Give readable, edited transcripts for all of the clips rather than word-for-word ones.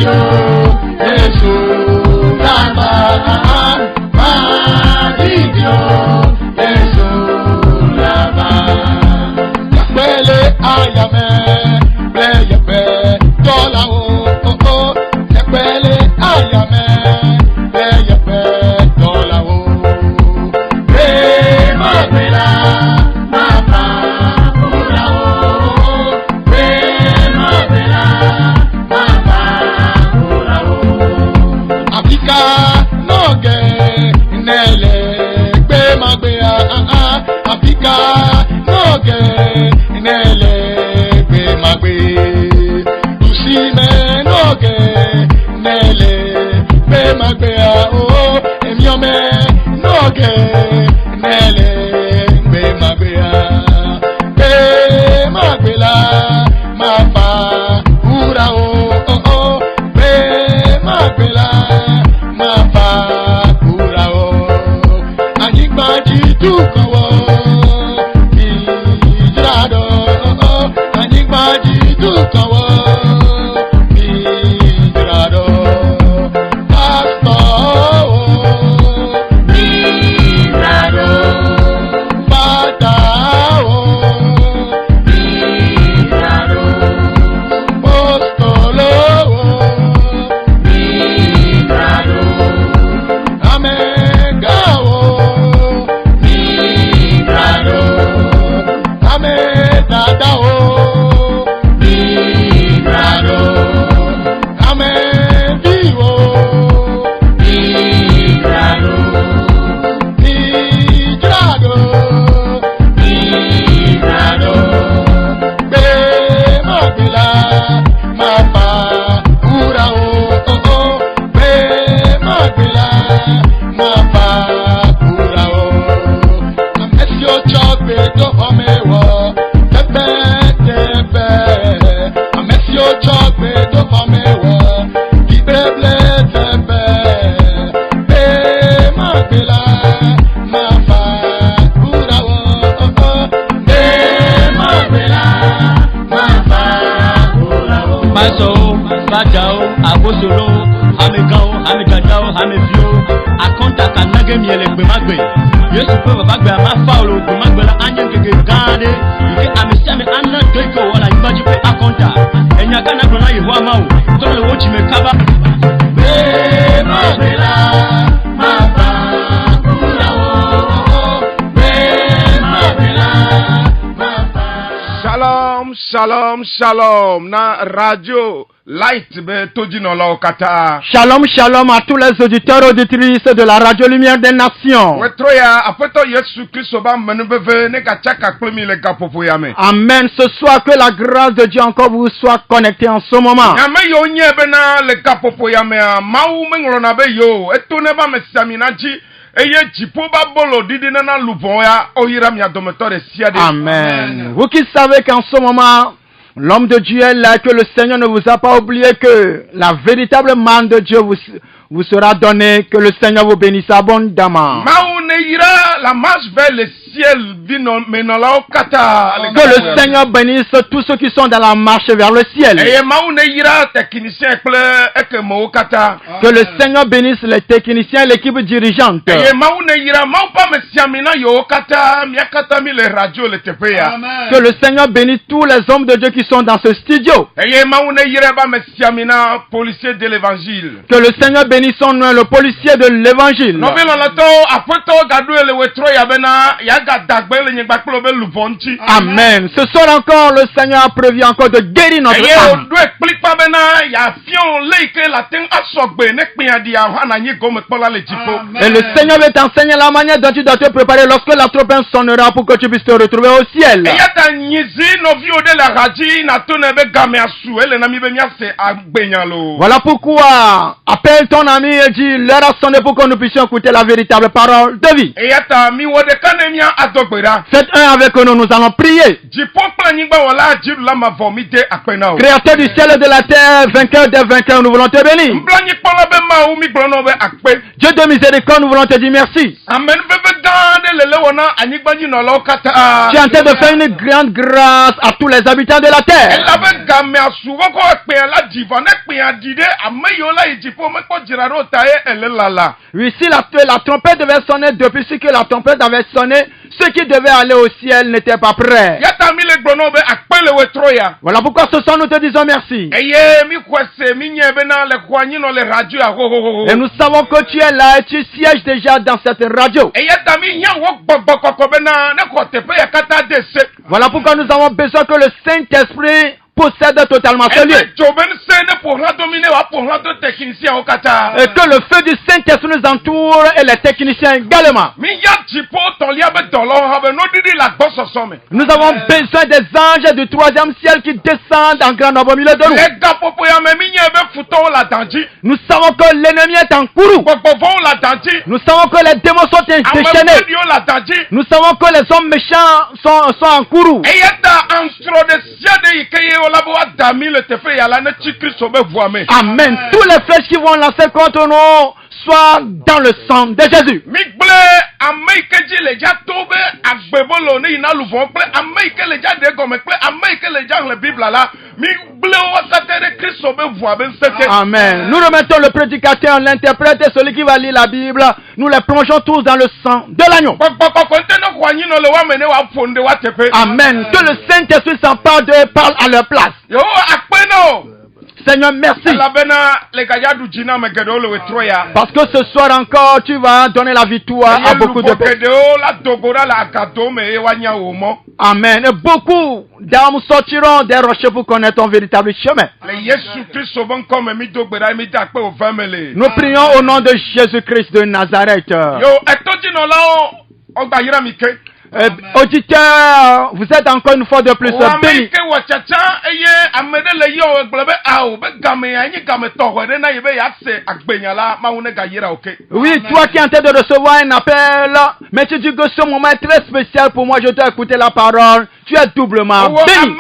Madio, Yesu Lama, Madio, Yesu Lama. Yapele ayame, ble yape, dola o, yapele ayame, ble yape, dola o. Be mabela, mama, pura o. Be mabela, mama, pura o. Abika noge nele, be magbea, abika noge nele, be magbe. Usime noge nele, be magbea o, emiome noge nele, be magbea. Be magbela, mama, ura o, be magbela, mama, ura o. Anigbaji dukowo, Ijrado, Anigbaji dukowo, Ijrado. Pastor, Ijrado. Father, Ijrado. Apostolo, Ijrado. Amegao, Ijrado. Amedadao, Ijrado. Amediwo, Ijrado. Ijrado, Ijrado. Be magbela, mama, ura o, be magbela, mama, ura o. Amesi ochogbe to omewo, tepe. Amesi ochogbe to omewo, ibeble tepe. Be magbela, mama, ura o, be magbela, mama, ura o. Maso, Bajao, Abosolo, Hamegao, Hamegajao, Hamevio, Akonta Kanage Miele Bemagbe. Yesu pe Bagbe Amafaulo, Bemagbe la Anyen Kege Gade, Ike Amesiame Anna Deko, wala Ibaji pe Akonta. Enyagana Brona Iwamau, Tole Wochi Mekaba. Be magbela, mama, ura o, be magbela, mama. Shalom, shalom, shalom. Na radio Light be tojino la okata. Shalom, shalom à tous les auditeurs auditrices de la Radio Lumière des Nations. Wetroya apeto Yesu Kristo ba menubeve ne kachaka klemi le kapopo yame. Amen. Ce soir, que la grâce de Dieu encore vous soit connectée en ce moment. Yame yo nyebe na le kapopo yame a mau mengro na be yo. Eto ne ba mesamina ji. Eye jipo ba bolo didi na lupon ya oyira mi adometore siade. Amen. Vous qui savez qu'en ce moment, l'homme de Dieu est là, que le Seigneur ne vous a pas oublié, que la véritable main de Dieu vous sera donnée, que le Seigneur vous bénisse abondamment. Mau ne ira la marche vers le ciel vino menola okata. Que le Seigneur bénisse tous ceux qui sont dans la marche vers le ciel. Eye mau ne ira technicien ekple eke mo okata. Que le Seigneur bénisse les techniciens et l'équipe dirigeante. Eye mau ne ira mau pa mesiamina yo okata miakata mi le radio le tepeya. Que le Seigneur bénisse tous les hommes de Dieu qui sont dans ce studio. Eye mau ne ira ba mesiamina policier de l'évangile. Que le Seigneur bénisse son nom, le policier de l'évangile. Novelo lato apoto gadu ele wetro ya bena ya gadagbe le nyegbaklo be lubonchi. Amen. Ce soir encore, le Seigneur a prévu encore de guérir notre Eye âme. odo explique pa bena ya fion leike la ten asogbe ne pin di ya hana nyi go me pola le jipo. Et le Seigneur veut t'enseigner la manière dont tu dois te préparer lorsque la trompette sonnera pour que tu puisses te retrouver au ciel. Eye ta nyizi no vio de la raji na to ne be game asu ele na mi be mia se agbenyalo. Voilà pourquoi appelle ton ami et dis l'heure a sonné pour que nous puissions écouter la véritable parole de vie. Eye ta mi wode kanemia adogbera. Faites un avec nous allons prier. Jipo pa nyigba wala jiru la ma vomite akpenao. Créateur du ciel et de la terre, vainqueur des vainqueurs, nous voulons te bénir. Mblanyi pola be ma umi glono be akpe. Dieu de miséricorde, nous voulons te dire merci. Amen bebe dan de lele wana anyigbanyi no lo kata. Tu es en train de faire une grande grâce à tous les habitants de la terre. Ela be game asuwo ko pe la diva ne pe adide ameyo la ijipo me ko jiraro tae elelala. Oui, si la trompette devait sonner depuis ce que la trompette avait sonné, ceux qui devaient aller au ciel n'étaient pas prêts. Yata mi le gbono be akpele we troya. Voilà pourquoi ce soir nous te disons merci. Eye mi kwese mi nye be na le kwanyi no le radio a ho ho ho. Et nous savons que tu es là et tu sièges déjà dans cette radio. Yata mi nya wo gbogbo koko be na ne ko tepe ya kata de se. Voilà pourquoi nous avons besoin que le Saint-Esprit possède totalement ce lieu. Et que le feu du Saint-Esprit nous entoure et les techniciens également. Nous avons besoin des anges du troisième ciel qui descendent en grand nombre au milieu de nous. Nous savons que l'ennemi est en courroux. Nous savons que les démons sont déchaînés. Nous savons que les hommes méchants sont en courroux. Amen. Tous les flèches qui vont lancer contre nous soient dans le sang de Jésus. Amen. Nous remettons le prédicateur, l'interprète et celui qui va lire la Bible. Nous les plongeons tous dans le sang de l'agneau. Amen. Que le Saint-Esprit s'empare d'eux et parle à leur place. Seigneur, merci. Parce que ce soir encore, tu vas donner la victoire à beaucoup de personnes. Amen. Et beaucoup d'âmes sortiront des rochers pour connaître ton véritable chemin. Nous prions au nom de Jésus-Christ de Nazareth. Auditeurs, vous êtes encore une fois de plus bénis. Oui, toi qui es en train de recevoir un appel, mais tu dis que ce moment est très spécial pour moi, je dois écouter la parole. Tu es doublement béni.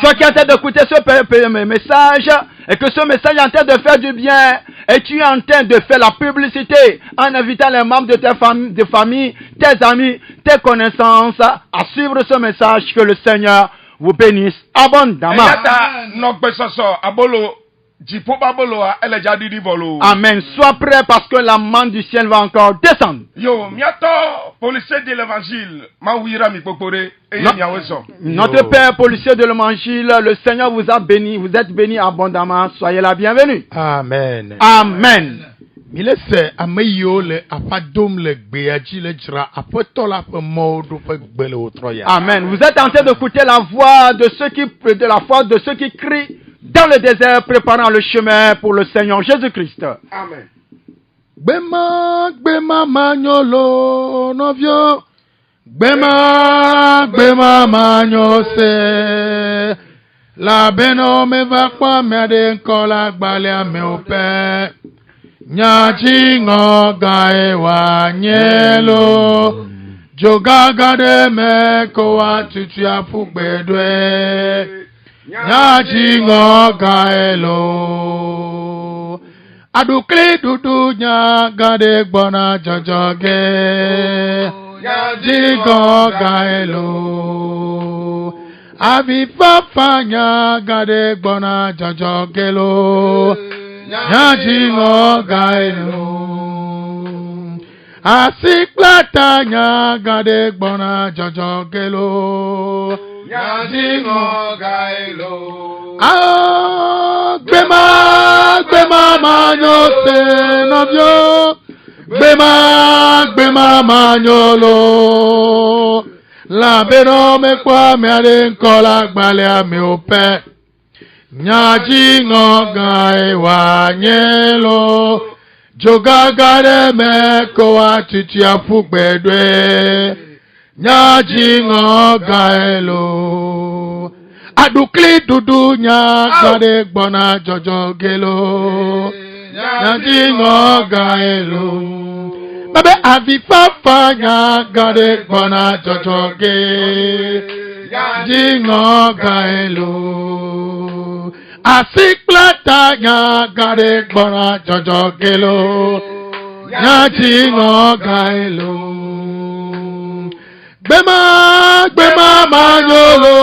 Toi qui es en train d'écouter ce message et que ce message est en train de faire du bien et tu es en train de faire la publicité en invitant les membres de ta famille, tes amis, tes connaissances à suivre ce message, que le Seigneur vous bénisse abondamment. Amen. Sois prêt parce que la main du ciel va encore descendre. Notre Père policier de l'évangile, le Seigneur vous a béni, vous êtes béni abondamment. Soyez la bienvenue. Amen. Amen. Amen. Vous êtes en train d'écouter la voix de ceux qui crient dans le désert, préparant le chemin pour le Seigneur Jésus-Christ. Amen. Gbema manyolo novio. Gbema manyo se. La beno me va kwa me de nkola gbale ame ope. Nyaji ngoga ewa nyelo. Jogaga de me kowa tutu afugbedwe. Nyaji ngoga elo. Adukli dudu nyaga de gbona jojoge. Nyaji ngoga elo. Avifafa nyaga de gbona jojoge lo. Nyaji ngoga elo. Asiklata nyaga de gbona jojoge lo. Nyaji ngoga elo. Ah, gbema manyo se novio. Gbema manyolo. La beno me kwa me ade nkola gbale ame ope. Nyaji ngoga ewa nyelo. Jogaga de me kowa titi afugbedwe. Nyaji ngoga elo. Adukli dudu nyaga de gbona jojo gelo. Nyaji ngoga elo. Bebe avifafa nyagade bona jojoge jingo gaelo asikplata nyagade bona jojogelo jingo gaelo Bema manyolo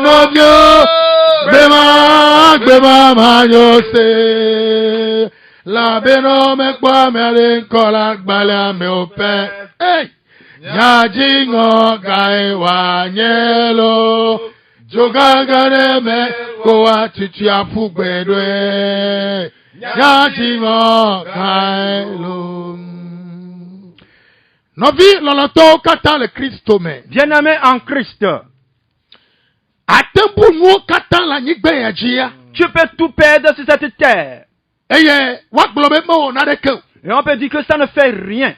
novio Bema manyose La beno me kwa me alenkola gbale me ope. Hey! Nyajingo gaiwa nyelo. Jogagane me kowa titi apugwedwe. Nyajingo gailo. Novi loloto kata le Christo me. Bien-aimé en Christ. Atembu nuo kata la nyigbe yajia. Tu peux tout perdre sur cette terre. Et on peut dire que ça ne fait rien.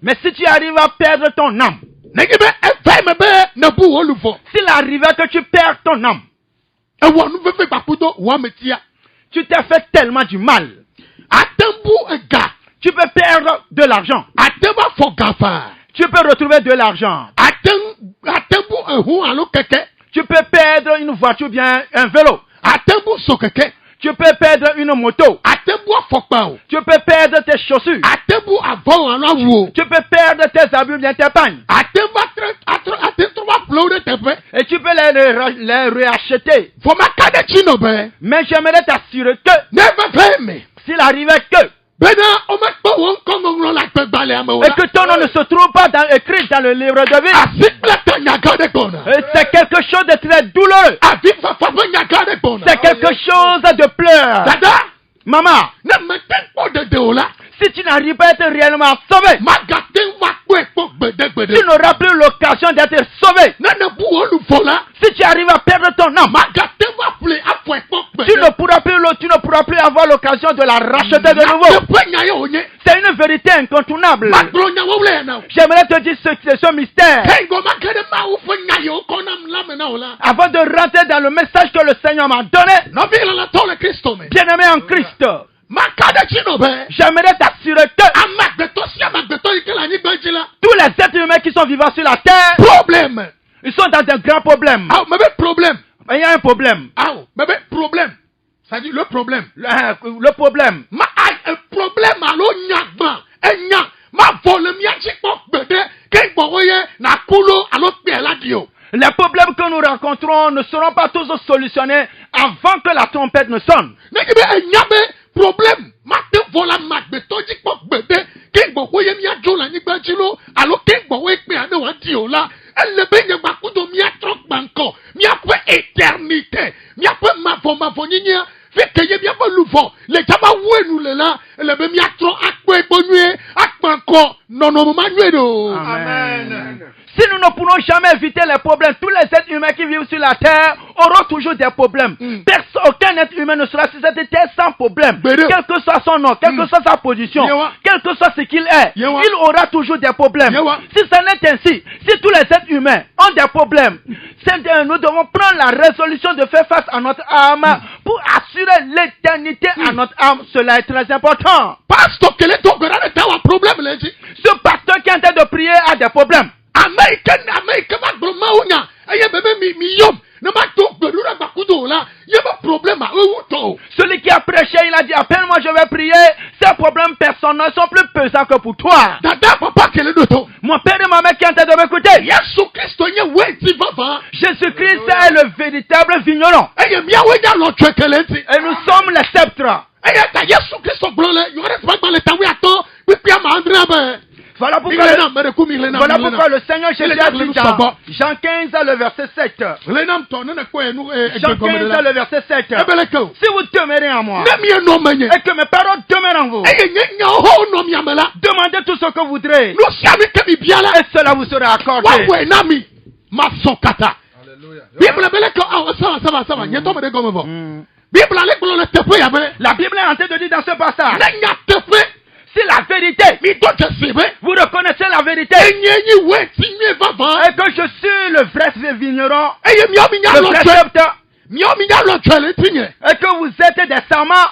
Mais si tu arrives à perdre ton âme, s'il arrivait que tu perds ton âme, tu t'es fait tellement du mal. Tu peux perdre de l'argent. Tu peux retrouver de l'argent. Tu peux perdre une voiture, bien un vélo. Tu peux perdre une moto. Tu peux perdre tes chaussures. Tu peux perdre tes habits, bien tes pagnes. Et tu peux les réacheter. Mais j'aimerais t'assurer que s'il arrivait que et que ton nom ne se trouve pas écrit dans le livre de vie. C'est quelque chose de très douloureux. C'est quelque chose de pleurs. Maman, si tu n'arrives pas à être réellement sauvé, tu n'auras plus l'occasion d'être sauvé. Si tu arrives à perdre ton âme, tu ne pourras plus avoir l'occasion de la racheter de nouveau. C'est une vérité incontournable. J'aimerais te dire ce mystère. Avant de rentrer dans le message que le Seigneur m'a donné, bien-aimé en Christ, j'aimerais t'assurer que tous les êtres humains qui sont vivants sur la terre, ils sont dans un grand problème. Il y a un problème. Ça dit le problème. Le problème. Un problème à l'onyagba. Les problèmes que nous rencontrons ne seront pas tous solutionnés avant que la trompette ne sonne. Problème. éternité. Amen. Si nous ne pourrons jamais éviter les problèmes, tous les êtres humains qui vivent sur la terre auront toujours des problèmes. Aucun être humain ne sera sur cette terre sans problème. Quel que soit son nom, quelle que soit sa position, quel que soit ce qu'il est, il aura toujours des problèmes. Si ça n'est ainsi, si tous les êtres humains ont des problèmes, nous devons prendre la résolution de faire face à notre âme pour assurer l'éternité à notre âme. Cela est très important. Pasteur, quel est ton problème? Ce pasteur qui est en train de prier a des problèmes. Celui qui a prêché, il a dit, appelle-moi, je vais prier. Ces problèmes personnels sont plus pesants que pour toi. Mon père et ma mère qui est en train de m'écouter. Jésus-Christ est le véritable vigneron. Et nous sommes les sceptres. Voilà pourquoi le Seigneur Jésus a dit dans Jean 15, le verset 7. Jean 15, le verset 7. Si vous demeurez en moi, et que mes paroles demeurent en vous, demandez tout ce que vous voudrez, et cela vous sera accordé. La Bible est en train de dire dans ce passage, c'est la vérité. Vous reconnaissez la vérité. Et que je suis le vrai vigneron, le vrai sceptre. Et que vous êtes des serments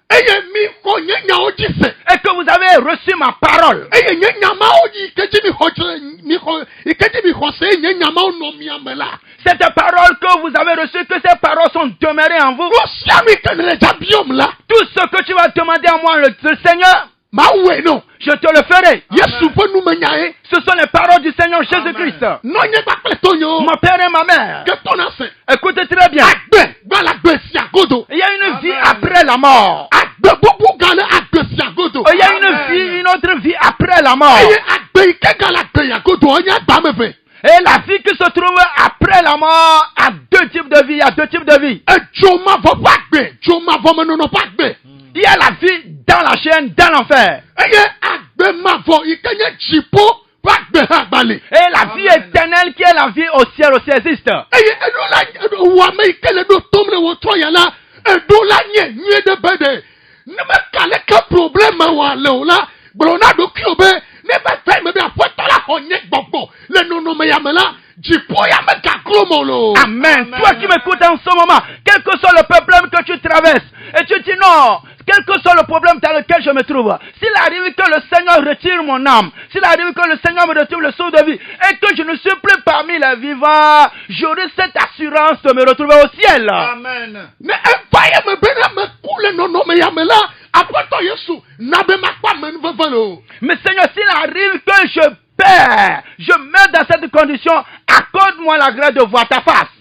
eye mi xɔ nye nyawo dzi se. et que vous avez reçu ma parole. eye nye nyamawo yi kedzi mi xɔ ikedzi mi xɔ se nye nyamawo nɔ mia me la. Cette parole que vous avez reçue, que ces paroles sont demeurées en vous. o sia mi ke ne dza biom la. Tout ce que tu vas demander à moi, le Seigneur, ma wue no. je te le ferai. Yesu ƒe numenya ye. Ce sont les paroles du Seigneur Jésus-Christ. Nɔnye kpakple tonyo. Mon père et ma mère. ke tɔna se. Écoutez très bien. agbe gbala gbe sia godo. Il y a une vie après la mort. agbe bubu gale agbe sia godo. Il y a une vie, une autre vie après la mort. eye agbe yi ke gale agbe ya godo onye agba me ve. Et la vie qui se trouve après la mort a deux types de vie. Il y a deux types de vie. Edzomavɔ ƒe agbe dzomavɔ menɔnɔ ƒe agbe. Il y a la vie dans la chaîne, dans l'enfer. eye agbemavɔ yi ke nye dziƒo ƒe agbe hã gbali. Et la vie éternelle qui est la vie au ciel aussi existe. eye eɖo la wɔame yi ke le ɖo tom ɖe wòtrɔ ya la eɖo la nye nyuie ɖe be ɖe ne meka leke problème wɔ le o la gblɔ na ɖokuiwo be ne be fɛn me be aƒetɔ la xɔ nye gbɔgbɔ le nɔnɔme ya me la dziƒo ya me gaglo mo lo. Amen. Toi qui m'écoutes en ce moment, quel que soit le problème que tu traverses, et tu dis non, quel que soit le problème dans lequel je me trouve, s'il arrive que le Seigneur retire mon âme, s'il arrive que le Seigneur me retire le souffle de vie, et que je ne suis plus parmi les vivants, j'aurai cette assurance de me retrouver au ciel. Amen. ne efa ye me be ne me ku le nɔnɔme ya me la aƒetɔ Yesu na be makpɔ ame veve lo. Mais Seigneur, s'il arrive que je perds, je meurs dans cette condition, accorde-moi la grâce de voir ta face.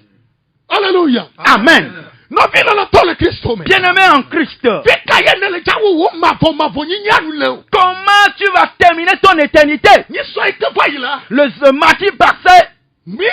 Alléluia. Amen. nɔvi lɔlɔtɔ le Kristo me. Bien-aimé en Christ, fika ye ne le dzawo wo mavɔ nyinyanu le o. comment tu vas terminer ton éternité? nyisɔ yi ke va yi la. Le mardi passé, mi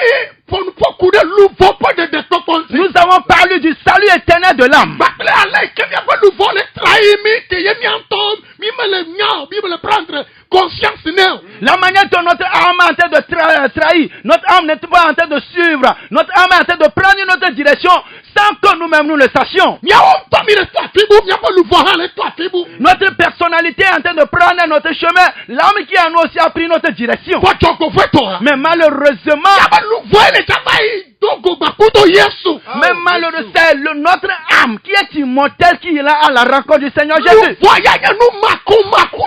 ƒoku ɖe luvɔ ƒe ɖeɖekpɔkpɔ ŋuti. nous avons parlé du salut éternel de l'âme. Bakle ale ke miaƒe luvɔ le trahi mi ke ye miantɔ mi mele nya mi mele prendre conscience ne o. La manière dont notre âme est en train de trahir, notre âme n'est pas en train de suivre, notre âme est en train de prendre une autre direction sans que nous-mêmes nous le sachions. miawo ŋutɔ mi le to afibu miaƒe luvɔ hã le to afibu. Notre personnalité est en train de prendre notre chemin, l'âme qui est en nous aussi a pris notre direction. Fɔdzɔgbɔfɔtɔ. Mais malheureusement, miaƒe luvɔ ye le tsava yi do gogbakudo Yesu. mais malheureusement, c'est notre âme qui est immortelle qui est là à la rencontre du Seigneur Jésus. luvɔ ya nye nu maku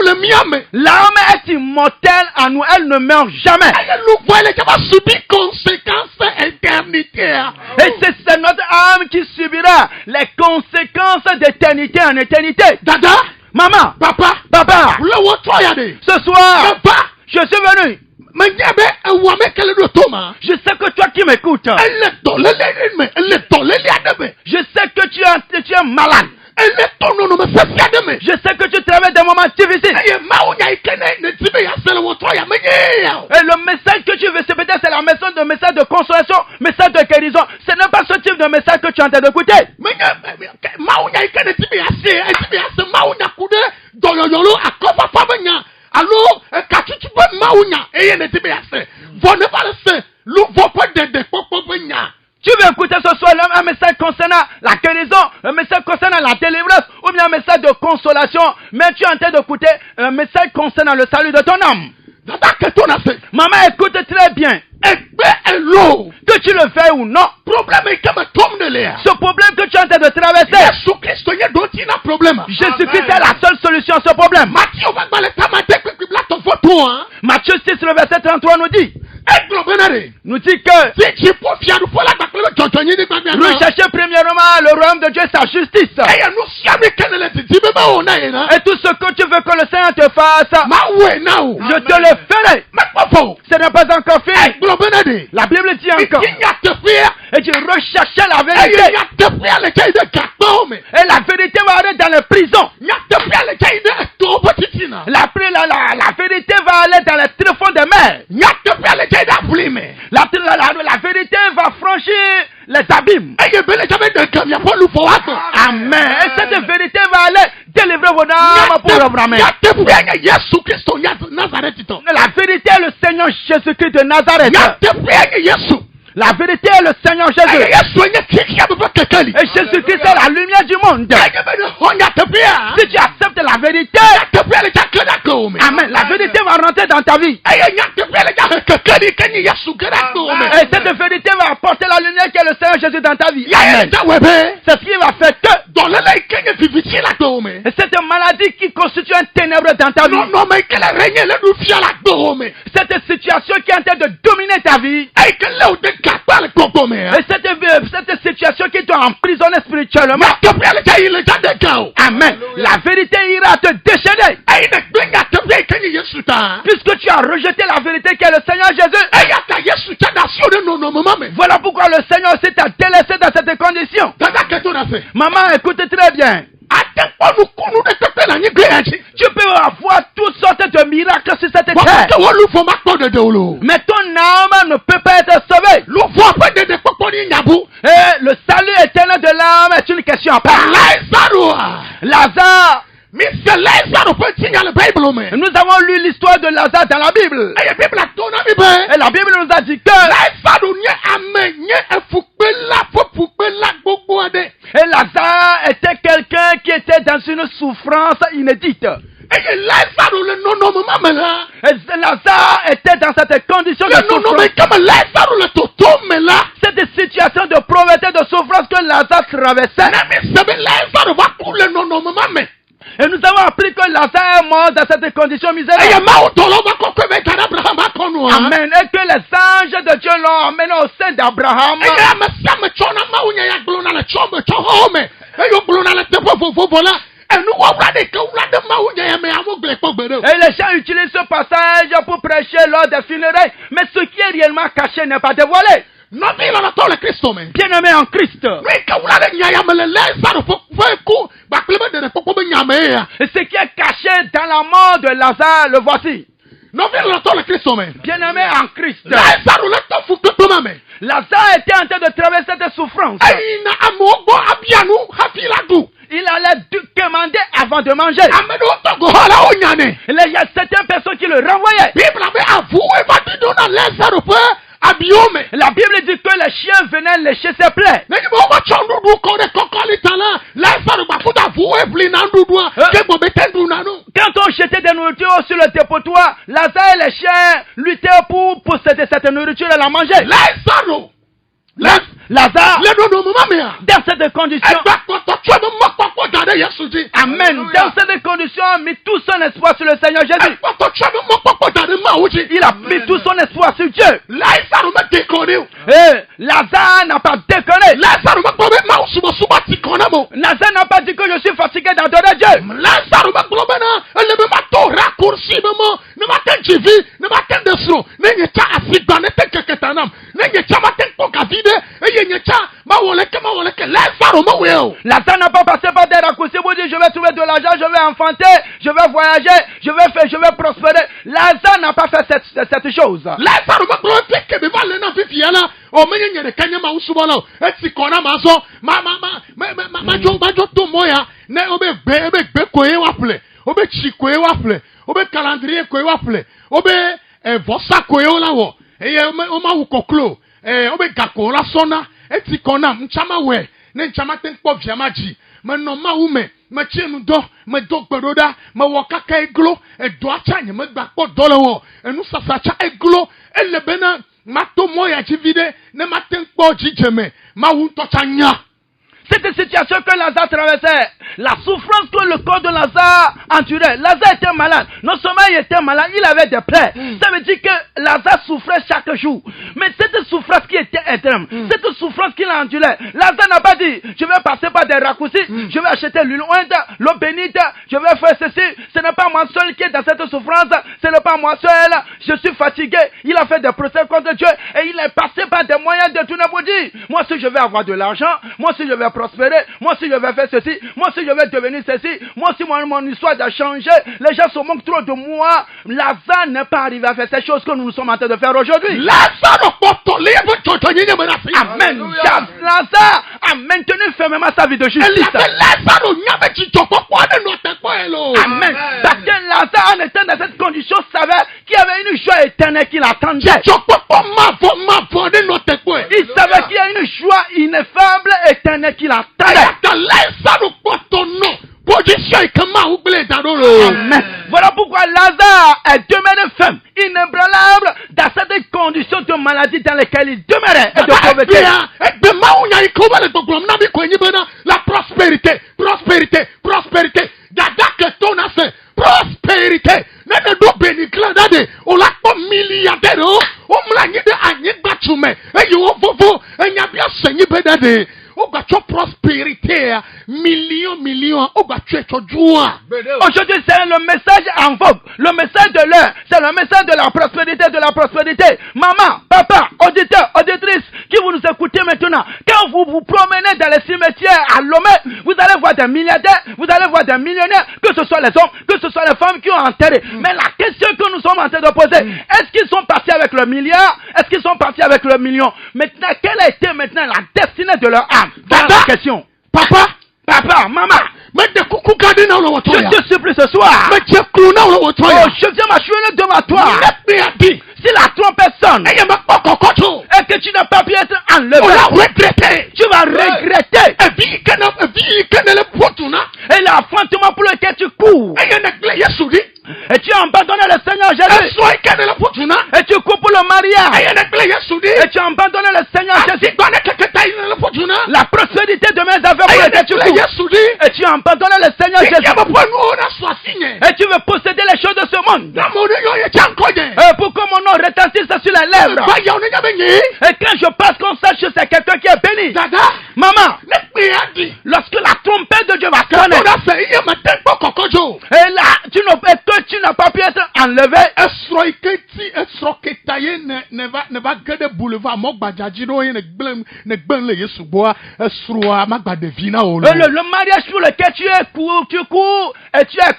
le mia me. L'âme est immortelle en nous, elle ne meurt jamais. eye luvɔ ye le tsava subi conséquence éternitaire. Et c'est notre âme qui subira les conséquences d'éternité en éternité. dada. Maman, papa. papa, le wotrɔ ya de. ce soir, papa. je suis venu. menye be ewɔame ke le ɖo to ma. Je sais que toi qui m'écoutes, ele dɔléle me ele dɔléle aɖe me. je sais que tu es malade. ele tɔ nɔnɔme fɛfɛ aɖe me. Je sais que tu traverses des moments difficiles. eye mawu nya yi ke ne di be yase le wotrɔ ya menye ya o. Et le message que tu veux, c'est peut-être c'est la message de consolation, message de guérison. Ce n'est pas ce type de message que tu es en train d'écouter. menye mawu nya yi ke ne di be yase mawu nya ku ɖe dɔyɔyɔlo akɔfafa be nya alo katutu be mawu nya eye ne di be yase vɔ ne va le se luvɔ ƒe ɖeɖekpɔkpɔ be nya. Tu veux écouter ce soir un message concernant la guérison, un message concernant la délivrance, ou bien un message de consolation, mais tu es en train d'écouter un message concernant le salut de ton âme. dada ke to na se. Maman, écoute très bien. egbe elo. Que tu le veuilles ou non, problème yi ke me tom de le ya. ce problème que tu es en train de traverser, Yesu Kristo nye ɖo ti na problème. Jésus-Christ est la seule solution à ce problème. Matthieu ƒe agbalẽ tamate kpekpe bla tɔfɔ to. Matthieu 6, le verset 33 nous dit, egblɔ bena ɖe. nous dit que si dziƒo fiaɖuƒe la gbakple be dzɔdzɔnyiɖigba mia nɔ. recherchez premièrement le royaume de Dieu et sa justice. eye nu sia nu ke ne le didi be mewɔ na ye na. Et tout ce que tu veux que le Seigneur te fasse, mawɔe na o. je te le ferai. mekpɔ fɔ o. Ce n'est pas encore fini. egblɔ bena ɖe. La Bible dit encore, iti nya teƒea. et tu recherchais la eye vérité. nya teƒea le tse yi ɖe gakpewo me. Et la vérité va aller dans les prisons. nya teƒea le tse yi ɖe etowo ƒe titina. La vérité va aller dans les tréfonds des mers. nya teƒea le tse yi ɖe aʋli me. La vérité va franchir les abîmes. eye be le tse be ɖeke miaƒe luvɔ wa gbɔ. Amen. Et cette vérité va aller délivrer vos âmes pour le Amen. nya teƒea nye Yesu Kristo Nazaretitɔ. La vérité est le Seigneur Jésus-Christ de Nazareth. nya teƒea nye Yesu. La vérité est le Seigneur Jésus. eye Yesu nye tixia be ƒe kekeli. Et Jésus-Christ est la lumière du monde. eye be ne xɔ nya teƒea. Si tu acceptes la vérité, nya teƒea le tse ke ɖe akewo me. Amen, la vérité va rentrer dans ta vie. eye nya teƒea le tse he kekeli ke nye Yesu ge ɖe akewo me. Et cette vérité va apporter la lumière qui est le Seigneur Jésus dans ta vie. ya ye Amen. tse wɔ be. C'est ce qui va faire que dɔlele yi ke nye viviti la gbewo me. Et cette maladie qui constitue un ténèbre dans ta vie. Nɔnɔme yi ke le règne le nufia la gbewo me. Cette situation qui est en train de dominer ta vie. Eyi ke le wo de gagba le gbogbo me. Et cette situation qui doit emprisonner spirituellement. Na teƒe le dza yi le dza de ga o. Amen. La vérité ira te déchaîner. Eyi ne gbe nya teƒe yi ke nye Yesu ta. Puisque tu as rejeté la vérité qui est le Seigneur Jésus. Eya ta Yesu tsa da si o de nɔnɔme ma me. Voilà pourquoi le Seigneur aussi t'a délaissé dans cette condition. Dada keto na fɛ. Maman, écoute très bien. Ate kpɔnu kunu de teƒe na nyigbe ya dzi. Tu peux avoir toutes sortes de miracles sur cette Wa terre. ke wo lufɔ ma kpɔ dede o lo. Mais ton âme ne peut pas être sauvée. Lufɔ ƒe dede kpɔkpɔ ni nyabu. Et le salut éternel de l'âme est une question à part. Lazaro a. Lazare, Mr. Lazaro ƒe tinya le Bible me. nous avons lu l'histoire de Lazare dans la Bible. Eye Bible to na mi be. Et la Bible nous a dit que Lazaro nye ame nye efukpela fofukpela gbogbo ade. et Lazare était quelqu'un qui était dans une souffrance inédite. Eye Lazaro le nɔnɔme ma me la. Et Lazare était dans cette condition de Le nɔnɔme souffrance. kama Lazaro le toto me la. Cette situation de pauvreté, de souffrance que Lazare traversait. Na mi se be Lazaro va ku le nɔnɔme ma me. Et nous avons appris que Lazare est mort dans cette condition Eye misérable. mawu tɔlɔ ma kɔkɔ be ta Abraham akɔnu ha. Amen. Et que les anges de Dieu l'ont emmené au sein d'Abraham. Eye ame sia me tsɔ na mawu nya ya gblɔ na le tsɔ me tsɔ xɔ me. Eye o gblɔ na le teƒe vovovo la. Enu wɔwura de ke wura de mawu nya ya me amewo gblẽ kpɔ gbe ɖe o. Et les gens utilisent ce passage pour prêcher lors des funérailles. Mais ce qui est réellement caché n'est pas dévoilé. Nɔvi lɔlɔtɔ le Kristo me. Bien-aimé en Christ. Nu yi ke wura de nya ya me le Lazaro ƒe ku gbakple be ɖeɖe kpɔkpɔ be nya me ye ya. Et ce qui est caché dans la mort de Lazare, le voici. Nɔvi lɔlɔtɔ le Kristo me. Bien-aimé en Christ. Lazaro le tɔ fukpekpe ma me. Lazare était en train de traverser cette souffrance. Eyina amewo gbɔ abia nu hafi la ɖu. Il allait commander avant de manger. Ame ɖewo tɔgɔ hã la wo nya ne. Il y a certaines personnes qui le renvoyaient. Bible be avuwoe va ɖiɖo na Lazaro ƒe abiwo me. La Bible dit que les chiens venaient lécher ses plaies. Nenye be wova tsɔ nuɖuɖu kɔ ɖe kɔkɔli ta la, Lazaro gbakuta avuwoe ʋli na nuɖuɖua. Ke gbɔ be te ɖu na nu. Quand on jetait des nourritures sur le dépotoir, Lazare et les chiens luttaient pour posséder cette nourriture et la manger. Lazaro. Lazare, Le nɔnɔme ma mea. dans cette condition, Egba kpɔtɔ tsɔ be mɔkpɔkpɔ da ɖe Yesu dzi. Amen, dans cette condition, a mis tout son espoir sur le Seigneur Jésus. Ekpɔtɔ tsɔ be mɔkpɔkpɔ da ɖe Mawu dzi. Il a mis tout son espoir sur Dieu. Lazaro me déconne o. Et Lazare n'a pas déconné. Lazaro me gblɔ be Mawu subɔsubɔ ti kɔ na mo. Lazare n'a pas dit que je suis fatigué d'adorer Dieu. Lazaro me gblɔ bena ele be ma to raccourci be mo ne ma te dzi vi ne ma te de srɔ̃ ne nye tsa asigba ne te keke ta nam ne nye tsa ma te kpɔ gavi ɖe eye nye tsa ma wɔ leke Lazaro me wɔe o. Lazare n'a pas passé par des raccourcis pour dire je vais trouver de l'argent, je vais enfanter, je vais voyager, je vais faire, je vais prospérer. Lazare n'a pas fait cette chose. Lazaro me gblɔ fi ke be va le na fifi ya la o menye nye ɖeka nye Mawu subɔla o esi kɔ na ma zɔ ma dzo to mɔ ya ne o be gbe koe wa ƒle o be tsi koe wa ƒle o be calendrier koe wa ƒle o be vɔsa koe wo la wɔ eye o ma wu kɔklo o be gakɔ la sɔna eti kɔ nam ntsa ma wɛ ne ntsa ma te kpɔ via ma dzi me nɔ Mawu me me tsi nu dɔ me do gbeɖo ɖa me wɔ kaka eglo edoa tsa nye me gba kpɔ dɔ le wɔ enusasa tsa eglo ele bena ma to mɔ ya dzi vi ɖe ne ma te kpɔ dzidzeme Mawu ŋutɔ tsa nya. Cette situation que Lazare traversait, la souffrance que le corps de Lazare endurait. Lazare était malade. Non seulement il était malade, il avait des plaies. Ça veut dire que Lazare souffrait chaque jour. Mais cette souffrance qui était extrême, cette souffrance qu'il endurait, Lazare n'a pas dit, je vais passer par des raccourcis, je vais acheter l'huile l'eau bénite, je vais faire ceci. Ce n'est pas moi seul qui est dans cette souffrance, ce n'est pas moi seul, je suis fatigué. Il a fait des procès contre Dieu et il est passé par des moyens de tout pour dire, moi si je vais avoir de l'argent, moi si je vais prospérer, moi si je vais faire ceci, moi si je vais devenir ceci, moi si mon histoire a changé, les gens se moquent trop de moi. Lazare n'est pas arrivé à faire ces choses que nous sommes en train de faire aujourd'hui. Amen. Lazare a maintenu fermement sa vie de justice. Amen. Parce que Lazare, en étant dans cette condition, savait qu'il y avait une joie éternelle qui l'attendait. Il savait qu'il y a une joie ineffable éternelle qui l'attendait. Amen. Voilà pourquoi Lazare est demeuré ferme, inébranlable dans cette condition de maladie dans laquelle il demeurait et de pauvreté. La prospérité prospérité, prospérité. Dada que ton a fait, prospérité. Nene do béni clandade, on l'a pas milliardaire, on me l'a dit à n'y battume, et you vovo, et n'y a bien saigné bedade. On va tuer prospérité, millions, on va tuer joie. Aujourd'hui, c'est le message en vogue. Le message de l'heure, c'est le message de la prospérité, Maman, papa, auditeur, auditrice, qui vous nous écoutez maintenant, quand vous vous promenez dans les cimetières à Lomé, vous allez voir des milliardaires, vous allez voir des millionnaires, que ce soit les hommes, que ce soit les femmes qui ont enterré. Mais la question que nous sommes en train de poser, est-ce qu'ils sont partis avec le milliard? Est-ce qu'ils sont partis avec le million? Maintenant, quelle a été maintenant la destinée de leur âme? Dans la question. Papa, maman, mais de coucou garder dans le water. je te supplie ce soir. Mais tu es dans le water. Oh, je viens m'assurer devant toi. Si la trompette sonne et que tu n'as pas pu être enlevé, tu vas regretter. Et l'affrontement pour lequel tu cours, et tu as abandonné le Seigneur Jésus, et tu cours pour le mariage, et tu as abandonné le Seigneur Jésus, la prospérité de mes affaires pour lesquelles tu cours, et tu as abandonné le Seigneur Jésus, et tu veux posséder les choses de ce monde, et pour que mon nom retentisse sur les lèvres, et quand je passe comme ça, je sais quelqu'un qui est béni. Maman, lorsque la trompette de Dieu va sonner, et là, tu n'as pas pu être enlevé, le mariage pour lequel tu cours, et tu as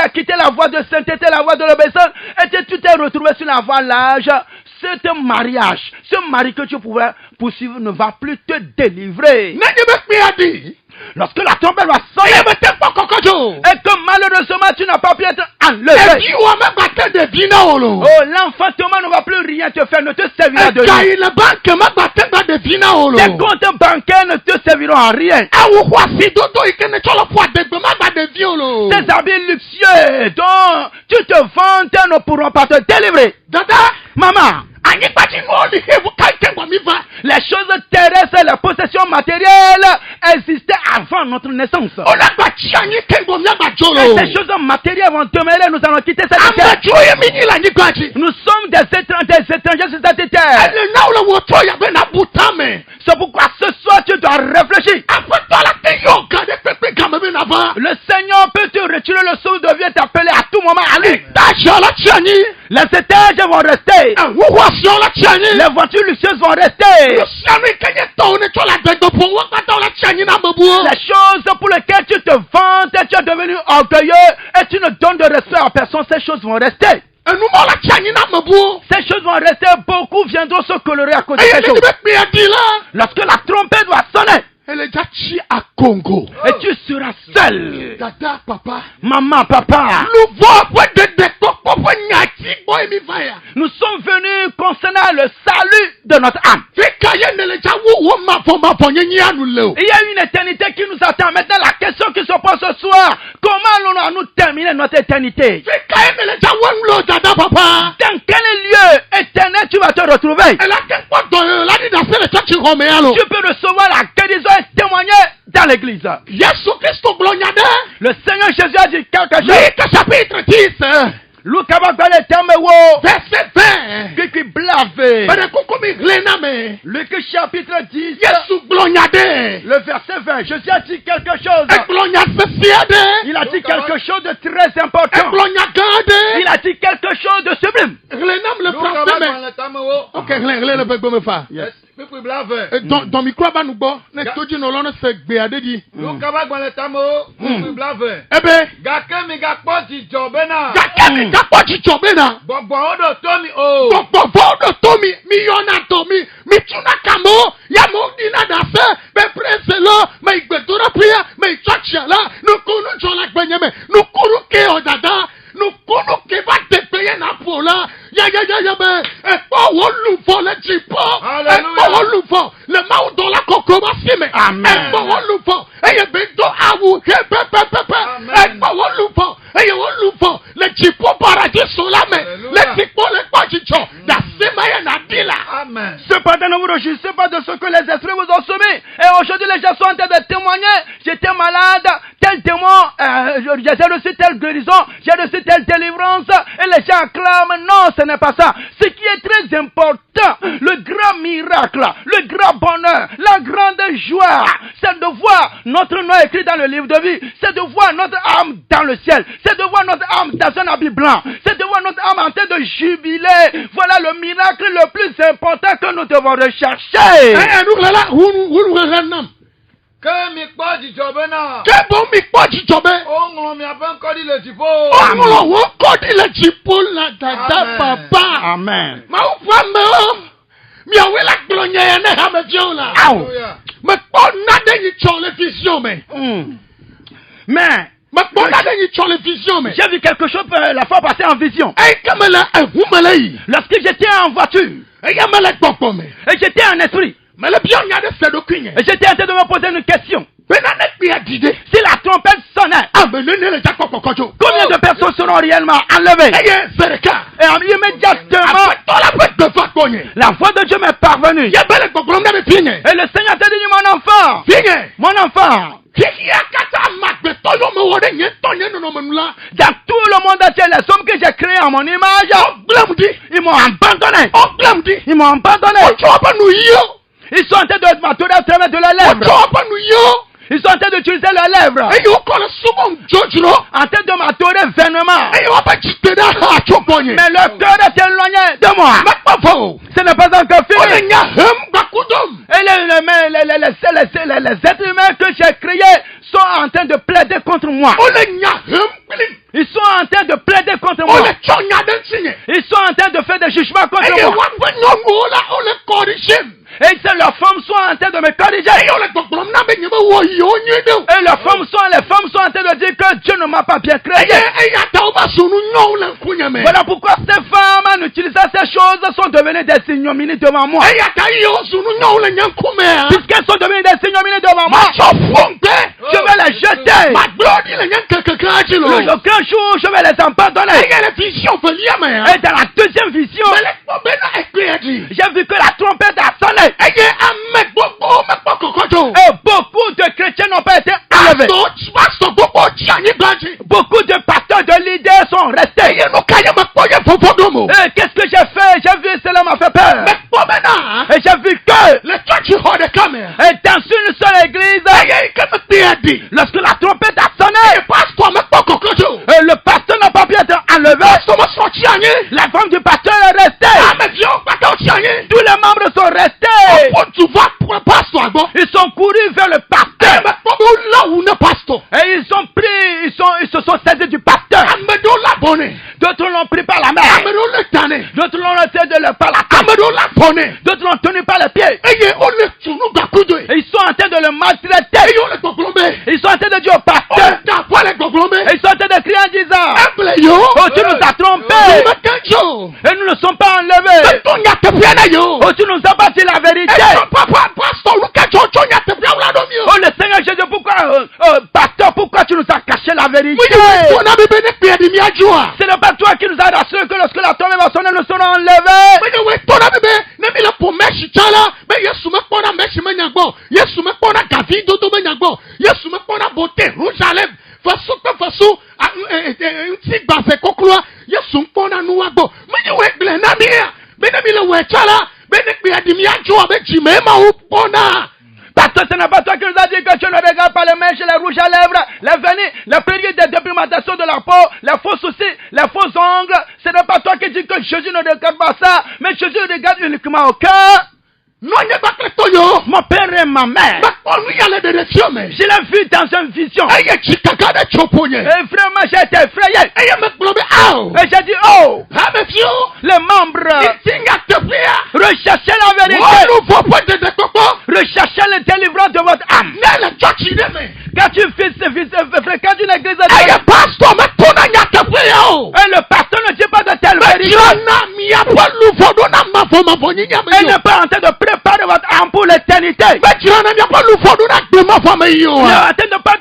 quitté la voie de sainteté, la voie de l'obéissance, et tu t'es retrouvé sur la voie large. Ce mariage, ce mari que tu pouvais poursuivre ne va plus te délivrer. Lorsque la trompette va sonner, et que malheureusement tu n'as pas pu être enlevé, oh, l'enfantement ne va plus rien te faire, ne te servira de rien. Tes comptes bancaires ne te serviront à rien. Tes habits luxueux dont tu te vantes ne pourront pas te délivrer. Maman, les choses terrestres et les possessions matérielles existaient avant notre naissance. Et ces choses matérielles vont demeurer, nous allons quitter cette terre. Nous sommes des étrangers sur cette terre. C'est pourquoi ce soir tu dois réfléchir. Le Seigneur peut te retirer le souffle de vie et t'appeler à tout moment à lui. Les étages vont rester. Les voitures luxueuses vont rester. Les choses pour lesquelles tu te vantes, tu es devenu orgueilleux et tu ne donnes de respect à personne, ces choses vont rester. Ces choses vont rester, beaucoup viendront se colorer à côté de ces choses. Lorsque la trompette va sonner, à Congo. Et tu seras seul. Dada, papa. Maman, papa. Nous sommes venus concernant le salut de notre âme. Il y a une éternité qui nous attend. Maintenant, la question qui se pose ce soir, comment allons-nous terminer notre éternité? Dans quel lieu éternel tu vas te retrouver? Tu peux recevoir la guérison et témoigner dans l'église. Le Seigneur Jésus a dit quelque chose. Chapitre 10. Verset 20. Luc chapitre 10. Le verset 20. Jésus a dit quelque chose. Il a dit quelque chose de très important. Il a dit quelque chose de sublime. Dans micro va nous boire. N'estoji no lona se gbe adedi. Gbogbo odo tomi o. Gbogbo odo tomi mi yona tomi mi tuna kamo ya mo dina da se be prese lo me igbedora pia me chacha la no kunu jola gbenyeme no kuru ke odada no kunu ke ba te peye na pola ya be e po wo lu fo le jipo e po wo lu fo le ma o do la kokoma sime e po wo lu fo e ye be do awu ke pe e po wo lu fo e ye wo lu fo le jipo paradis solame le jipo le pachicho da sima ya na dila. Amen. Cependant, ne vous réjouissez pas de ce que les esprits vous ont soumis. Et aujourd'hui, les gens sont en train de témoigner. J'étais malade, j'ai reçu telle guérison, j'ai reçu telle délivrance, et les gens acclament. Non, ce n'est pas ça. Ce qui est très important, le grand miracle, le grand bonheur, la grande joie, c'est de voir notre nom écrit dans le livre de vie, c'est de voir notre âme dans le ciel, c'est de voir notre âme dans un habit blanc, c'est de voir notre âme en train de jubiler. Voilà le miracle le plus important que nous devons rechercher. Amen. Mais j'ai vu quelque chose la fois passée en vision. Lorsque j'étais en voiture et j'étais en esprit, et j'étais en train de me poser une question. Si la trompette sonnait, combien de personnes seront réellement enlevées? Et immédiatement, la voix de Dieu m'est parvenue. Et le Seigneur t'a dit, mon enfant, dans tout le monde entier, les hommes que j'ai créés en mon image, ils m'ont abandonné. Ils m'ont abandonné. Ils sont en train de m'attourer à travers de la lèvre. Ils sont en train d'utiliser leurs lèvres. En train de m'attourer vainement. Mais leur cœur est éloigné de moi. Ce n'est pas encore fini. Et les êtres humains que j'ai créés sont en train de plaider contre moi. Ils sont en train de plaider contre moi. Ils sont en train de faire des jugements contre moi. Et leurs femmes sont en train de me corriger. Et les femmes sont en train de dire que Dieu ne m'a pas bien créé. Voilà pourquoi ces femmes, en utilisant ces choses, sont devenues des ignominies devant moi. Puisqu'elles sont devenues des ignominies devant moi, je vais les jeter. Le grand jour, je vais les abandonner. Et dans la deuxième vision, j'ai vu que la trompette a sonné. Et beaucoup de chrétiens n'ont pas été enlevés. Beaucoup de pasteurs, de leaders sont restés. Et qu'est-ce que j'ai fait? J'ai vu, cela m'a fait peur. Et j'ai vu que et dans une seule église, lorsque la trompette a sonné, et le pasteur n'a pas pu être enlevé, la femme du pasteur est restée. Tous les membres sont restés. Ils sont courus vers le pasteur. Et ils ont pris, ils se sont saisis du pasteur. D'autres l'ont pris par la main. D'autres l'ont laissé de par la tête. D'autres l'ont tenu par les pieds. Et ils sont en train de le maltraiter. Ils sont en train de dire au pasteur. Et ils sont en train de crier en disant, oh, tu nous as trompés. Et nous ne sommes pas enlevés. Oh, tu nous as pas dit la vérité. Oh, le Seigneur Jésus, pourquoi, pasteur, pourquoi tu nous as caché la vérité? Ce n'est pas toi qui nous as rassuré que lorsque la tombée va sonner, nous serons enlevés. Parce que ce n'est pas toi qui nous as dit que tu ne regardes pas les mèches, les rouges à lèvres, les venis, les périodes de dépigmentation de la peau, les faux soucis, les faux ongles. Ce n'est pas toi qui dis que Jésus ne regarde pas ça, mais Jésus regarde uniquement au cœur. Mon père et ma mère, je l'ai vu dans une vision. Et vraiment j'ai été effrayé. Et j'ai dit, oh, les membres, recherchez la vérité. Recherchez le délivrance de votre âme. Quand tu fréquentes une église de Dieu, et le pasteur ne dit pas de telle vérité, il n'est pas en train de préparer votre âme pour l'éternité. Il est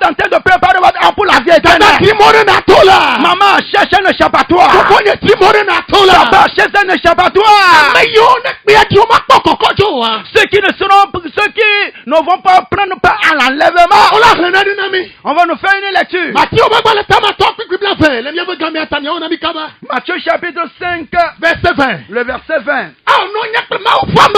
en train de préparer votre âme pour la vie éternelle. Maman, cherche un échappatoire. Papa, cherche un échappatoire. Ceux qui vont pas prendre part à l'enlèvement. On l'a rendu nami. On va nous faire une lecture. Matthieu Obagba le tamato quick bla fait. Le mieux gamé atania on ami kaba. Matthieu chapitre 5, Verset 20. le verset 20. Ah non, il n'y a pas de femme.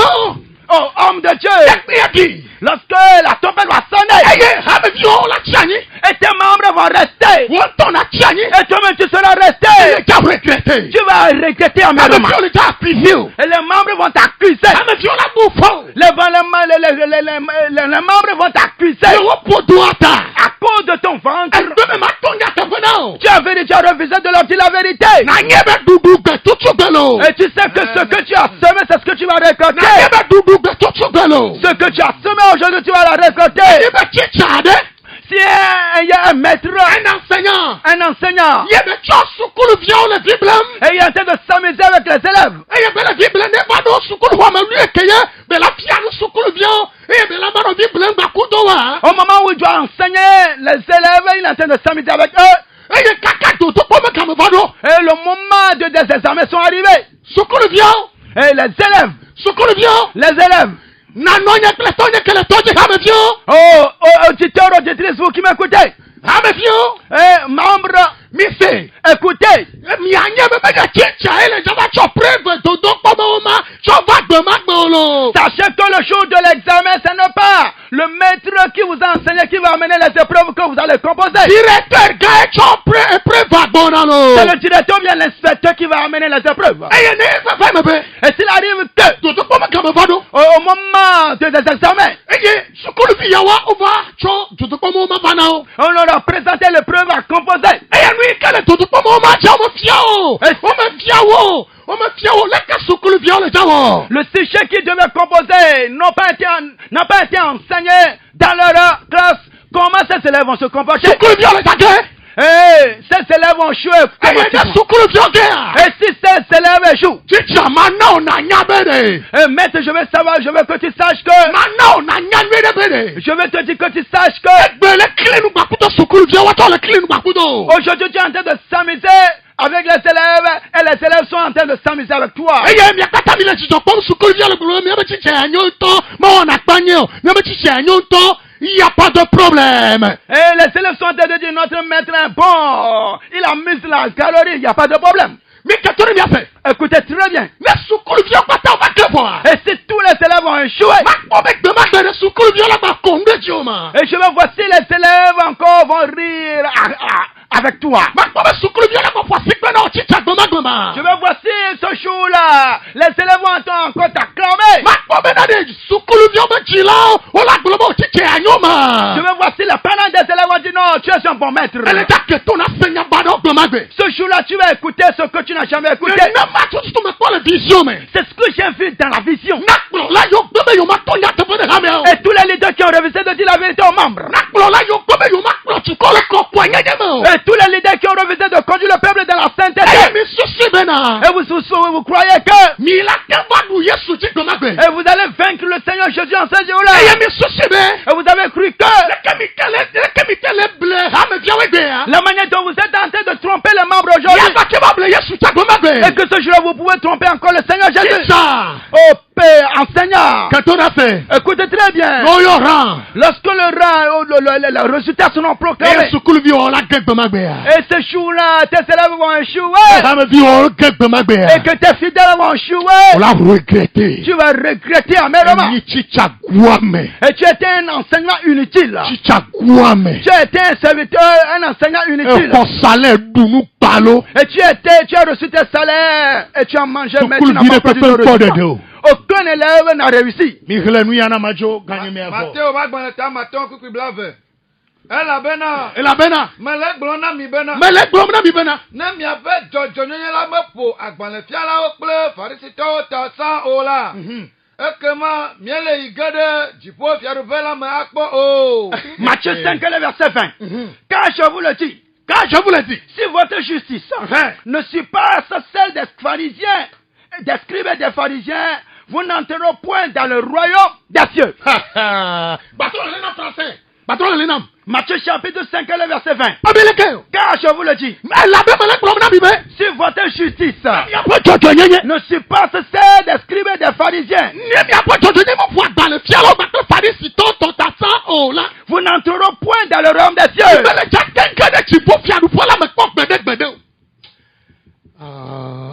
Oh, homme de Dieu, Yaki. lorsque la tempête va sonner, Aye, habe vio la tiani. et tes membres vont rester, Wonton la tiani. et toi-même tu seras Il resté, est regretté. tu vas regretter Habe amèrement. vio le tas preview. Et les membres vont t'accuser. Habe vio la bouffon. Les membres vont t'accuser Le repos douata. à cause de ton ventre. Et demain matin, il y a ta venant. Tu as refusé de leur dire la vérité. Na nyebe doudou be tutu belo. Et tu sais que ce que tu as semé, c'est ce que tu vas Na récolter. nyebe doudou be tutu belo. Ce que tu as semé aujourd'hui, tu vas la récolter. Nyebe chichade. Si il y a un maître, Un enseignant. un enseignant, Yebe chosukulu vion le biblem. et il est en train de s'amuser avec les élèves, Et yebe le biblem ne va do sukulu wa me lui ekeye. Be la fia no sukulu vion. Et be la mano biblem ba kudowa. au moment où il doit enseigner les élèves, il est en train de s'amuser avec eux. Et ye kaka doudou po me kamevado. Et le moment de des examens sont arrivés. Sukulu vion. Et les élèves, Sukulu vion. les élèves, Na no nye kletonye kele toje hame vion. oh, auditeurs, auditrices, vous qui m'écoutez, Hame vion. membres, Mise. écoutez, Mianye bebe ya chicha ele jaba chopreve dodo pomoma chovagbe magbolo. sachez que le jour de l'examen, ce n'est pas le maître qui vous a enseigné qui va amener les épreuves que vous allez composer. Directeur gae chopre e prevagbonalo. C'est le directeur ou bien l'inspecteur qui va amener les épreuves. Eye ne fe mebe. Et s'il arrive que, Dodo poma kamevado. au moment des examens, Eye sukulu biyawa ova cho dodo pomoma banao. on leur a présenté l'épreuve à composer. Eye nui kele dodo pomoma jamo fiao. Ome fiao. Ome fiao leka sukulu biao le jawo. Le sujet qui devait composer n'a pas été enseigné dans leur classe. Comment ces élèves vont se comporter? Sukulu biao le jage. Et ces élèves vont jouer. Eye ne sukulu biao gea. Et si ces élèves échouent, Chicha manao na nyabede. et maître, je veux savoir, je veux que tu saches que, Manao na nyabede bede. je veux te dire que tu saches que, Bele kile nu bakuto sukulu biao wato le kile nu bakuto. aujourd'hui tu es en train de s'amuser avec les élèves, et les élèves sont en train de s'amuser avec toi. Eye mi akata mi le chicho pom sukulu biao le bulo mi abe chiche anyo to ma wana panyo mi abe chiche anyo to. Il n'y a pas de problème. Et les élèves sont en train de dire, notre maître est bon, il a mis la calorie, il n'y a pas de problème. Mais qu'est-ce que tu as fait? Écoutez très bien. Mais sukulu biao pata va te voir. Et si tous les élèves ont échoué, Ma pobe de ma bere sukulu biao la ba konde dioma. et je vais voir si les élèves encore vont rire avec toi. Ma pobe sukulu biao la ba fwa sikbe na chicha goma. Je vais voir si ce jour-là, les élèves vont encore t'acclamer. Ma pobe na de sukulu biao be jila o la globo chiche anyoma. Je vais voir si les parents des élèves vont dire non, tu es un bon maître. Elle est à que ton enseignant bado goma be. Ce jour-là, tu vas écouter ce que tu n'as jamais écouté. Mais même ma tout tu me parles vision mais. C'est ce que j'ai vu dans la vision. Naklo la yo bebe yo ma tonya te bede hameo. Et tous les leaders qui ont révisé de dire la vérité aux membres. Naklo la yo bebe yo ma klo chikole ko kwanya nyemo. Et tous les leaders qui ont refusé de conduire le peuple dans la Eye sainteté. mi susi bena. Et vous croyez que Mi la ke va du Yesu ji goma be. et vous allez vaincre le Seigneur Jésus en ce jour-là. Eye mi susi be. Et vous avez cru que Lekemi ble hame viawe be ya. la manière dont vous êtes en train de tromper les membres Ya aujourd'hui, ba ke ba ble Yesu ta goma be. et que ce jour-là vous pouvez tromper encore le Seigneur Jésus. Ça. Oh Père, enseignant, Que ton a fait. écoutez très bien. No yo ran. Lorsque le résultat seront proclamés, Eye sukulu bi o la ke goma be ya. et ce jour-là, tes élèves vont échouer, Hame bi o ke goma be ya. et que tes fidèles vont On échouer, l'a regretté. tu vas regretter amèrement. Ni chicha guame. Et tu étais un enseignement inutile. Chicha guame. Tu étais un serviteur, un enseignant inutile. Ko salaire dunu palo. Et tu as reçu tes salaires, et tu as mangé, mais tu Sukulu n'as bi pas ne produit pe de pe de résultat. do. Aucun élève n'a réussi. Mi hele nu yana majo ganye me afo. Matteo Obagba ta maton kuku blave. Ela bena. Ela bena. Mele glona mi bena. Mele glom na mi bena. Ne mi ave jojo nyenye la me po agbanle fiala o kple farisito ta sa o la. Ekema miele igede jipo fiaruve la me akpo o. Matthieu 5, le verset 20. Car je vous le dis, Car je vous l'ai dit. si votre justice ne suit pas celle des pharisiens, des scribes et des pharisiens, vous n'entrerez point dans le royaume des cieux. Bateau le na français. Patron le nam. Matthieu chapitre 5, le verset 20. Abeleke. Car je vous le dis, Mais la belle me promena bibe. si votre justice Ya po jojo nyenye. ne surpasse celle des scribes et des pharisiens, Ni ya po jojo nyenye mo fu agba le fialo ba to farisi to ta sa o la. vous n'entrerez point dans le royaume des cieux. Bele ja kenke de chipo fiadu po la me pok gbede.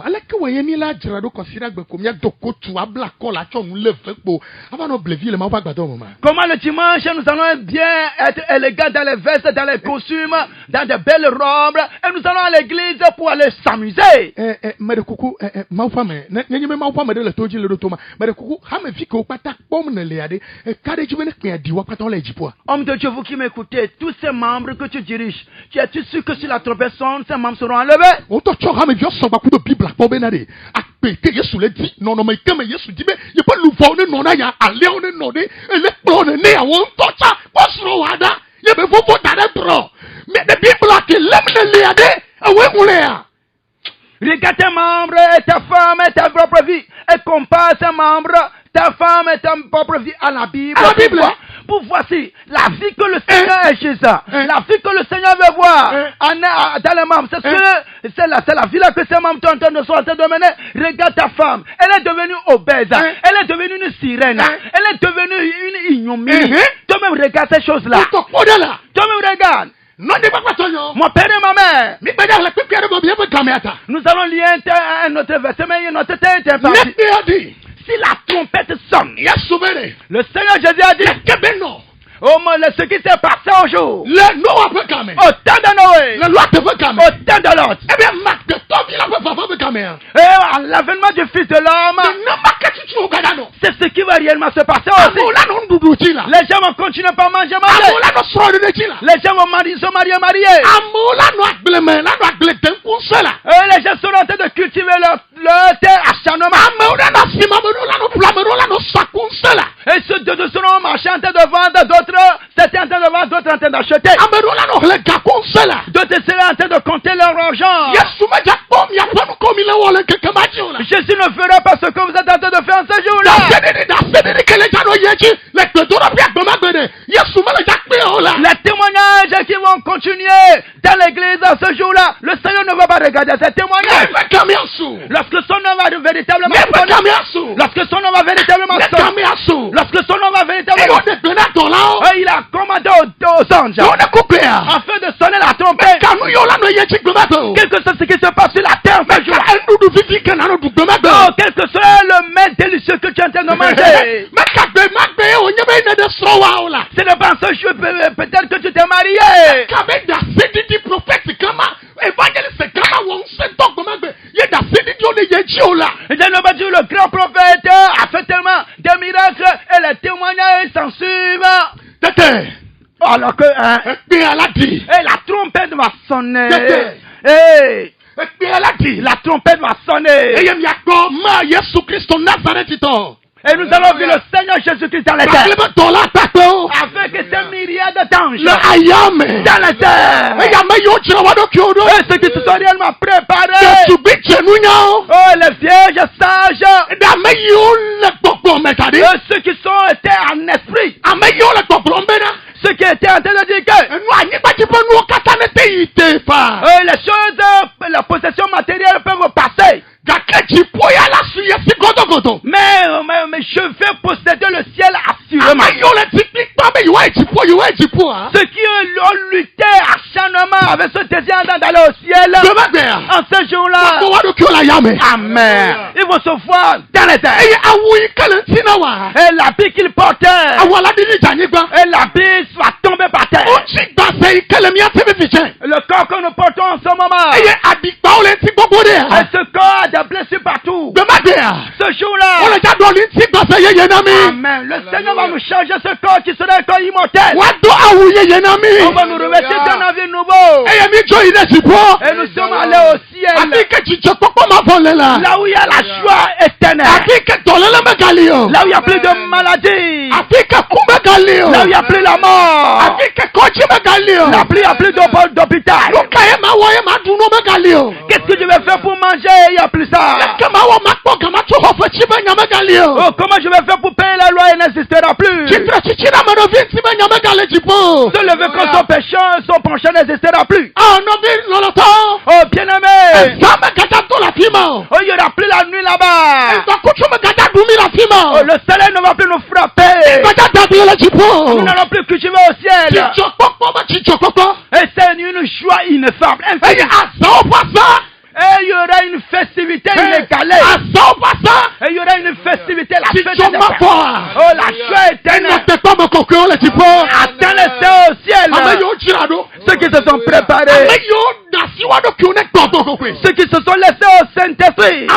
Aleke wo yemi la jira do consider gbe ko mi doko tu abla ko la cho nu le fepo ava no blevi le ma ba gbado mo ma. Comment le dimanche nous allons bien être élégants dans les vestes, dans les costumes, dans de belles robes, et nous allons à l'église pour aller s'amuser. Mede kuku ma fa me nyenye me ma fa me de le toji le do to ma mede kuku ha me fi ko pata pom ne le ade kade ji me ne pe di wa pata le jipo. Homme de Dieu, vous qui m'écoutez, tous ces membres que tu diriges, tu es sûr que si la trompette sonne, ces membres seront enlevés? On to cho ha me vi so ba ku do bible po be na de apete Yesu le di no me ke me Yesu di be ye pa lu fo ne no na ya ale o ne no de ele pro ne ne awon to cha posro wada ye be fofo da de pro me de bible ke lem ne le ade awe mu le ya. Regarde tes membres et ta femme et ta propre vie, et compare tes membres, ta femme et ta propre vie à la Bible. À la Bible. Pour voici la vie que le Seigneur est chez ça. La vie que le Seigneur veut voir dans les membres. C'est la vie là que ces membres sont en train de mener. Regarde ta femme. Elle est devenue obèse. Elle est devenue une sirène. Elle est devenue une ignominie. Toi-même regarde ces choses-là. Toi-même regarde. Non de pas tonyo. Mon père et ma mère. Mi beda la pipi de bien be kameta. Nous allons lire un autre verset, mais notre tête est partie. Si la trompette sonne, le Seigneur Jésus a dit, au moins ce qui s'est passé un jour, au temps de Noé, au temps de Lot, et à l'avènement du Fils de l'homme, c'est ce qui va réellement se passer aussi. Les gens vont continuer par manger. Les gens vont se marier. Et les gens sont en train de cultiver leur terre acharnement. Et ceux de seront marchés en train de vendre, d'autres, certains en train de vendre, d'autres en train d'acheter. D'autres seront en train de compter leur argent. Jésus ne fera pas ce que vous êtes en train de faire en ce jour-là. Les témoignages qui vont continuer dans l'église en ce jour-là, le Seigneur ne va pas regarder ces témoignages. Lorsque son nom va véritablement sonner, lorsque son nom va véritablement sonner, lorsque son nom va véritablement sonner, il a commandé aux anges afin de sonner la trompette. Quel que soit ce qui se passe sur la terre ce jour-là, quel que soit le mets délicieux que tu es en train de manger, ce n'est pas ce jour, peut-être que tu t'es marié. Le grand prophète a fait tellement de miracles et les témoignages s'en suivent. Alors que et la trompette va sonner. La trompette va sonner. Et nous allons voir le Seigneur Jésus-Christ dans les terres. Avec ces myriades d'anges. Dans les terres. Et ceux qui se sont réellement préparés. Oh, les vierges sages. Et ceux qui sont été en esprit. Ceux qui étaient en train de dire que les choses, la possession matérielle peuvent passer. Mais je vais posséder le ciel assurément. Ceux qui ont lutté acharnement avec ce désir d'aller au ciel, en ce jour-là, amen, ils vont se voir dans les terres. Et l'habit qu'ils portaient, et l'habit va tomber par terre. Le corps que nous portons en ce moment, et ce corps a des blessures partout. Ce jour-là, amen, le Seigneur va nous changer ce corps qui sera un corps immortel. On va nous revêtir d'un avis nouveau. Et nous sommes allés au ciel, là où il y a la joie éternelle, là où il n'y a plus de maladie, là où il n'y a plus la mort, là où il n'y a plus d'hôpital. Qu'est-ce Qu'est-ce que je vais faire pour manger? Il n'y a plus ça. Oh, comment je vais faire pour payer la loi? Il n'existera plus. Se lever contre son pécheur, son penchant n'existera plus. Oh, bien-aimé. Oh, il n'y aura plus la nuit là-bas. Oh, le soleil ne va plus nous frapper. Nous n'allons plus cultiver au ciel. Et c'est une joie ineffable. Et il y aura une festivité inégalée. Et il y aura une festivité, la fête des fêtes. Oh, la joie éternelle. Atteins les cieux au ciel. Ceux qui se sont préparés. Ceux qui se sont laissés au Saint-Esprit.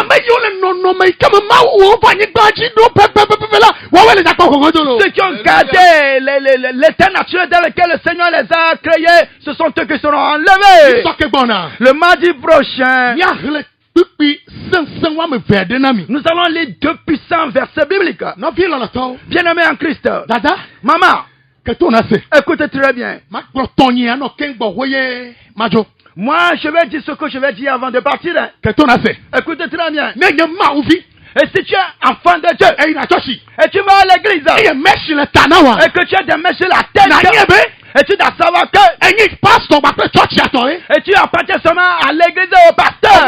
Ceux qui ont gardé l'état naturel dans lequel le Seigneur les a créés, ce sont eux qui seront enlevés. Le mardi prochain, nous allons lire 2 puissants versets bibliques. Bien-aimé en Christ. Maman, écoutez très bien. Moi, je vais dire ce que je vais dire avant de partir. Écoutez très bien. Et si tu es enfant de Dieu, et tu vas à l'église, et que tu as des mèches sur la tête, et tu dois savoir que, et tu appartiens seulement à l'église et au pasteur,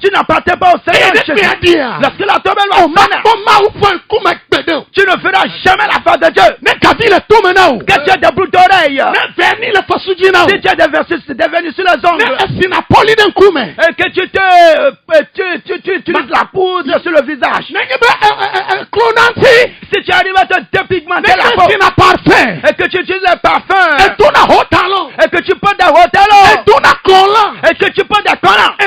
tu n'appartiens pas au Seigneur de Jésus. Lorsque la tombe va sonner, tu ne feras jamais la face de Dieu. Que tu as des bouts d'oreilles, si tu as des vernis sur les ongles, et que tu utilises la poudre sur le visage, si tu arrives à te dépigmenter la peau, et que tu utilises les parfums, et que tu portes des hauts talons, et que tu portes des collants,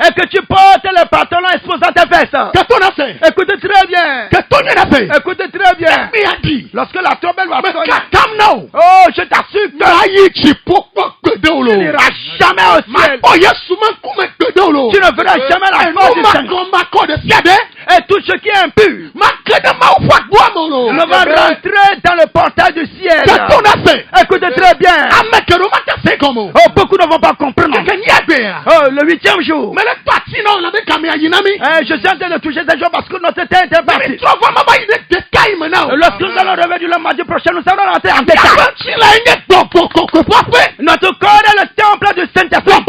et que tu portes les pantalons exposant tes fesses. Écoutez très bien. Écoutez très bien. Lorsque la trompette va sonner, oh, je t'assure que tu n'iras jamais au ciel. Tu ne verras jamais la face du Seigneur. Et tout ce qui est impur ne va rentrer dans le portail du ciel. Écoutez très bien. Oh, beaucoup ne vont pas comprendre. Oh, le 8e jour. Je suis en train de toucher des gens parce que notre temps était parti. Lorsque nous allons revenir le mardi prochain, nous allons rentrer en détail. Notre corps est le temple du Saint-Esprit.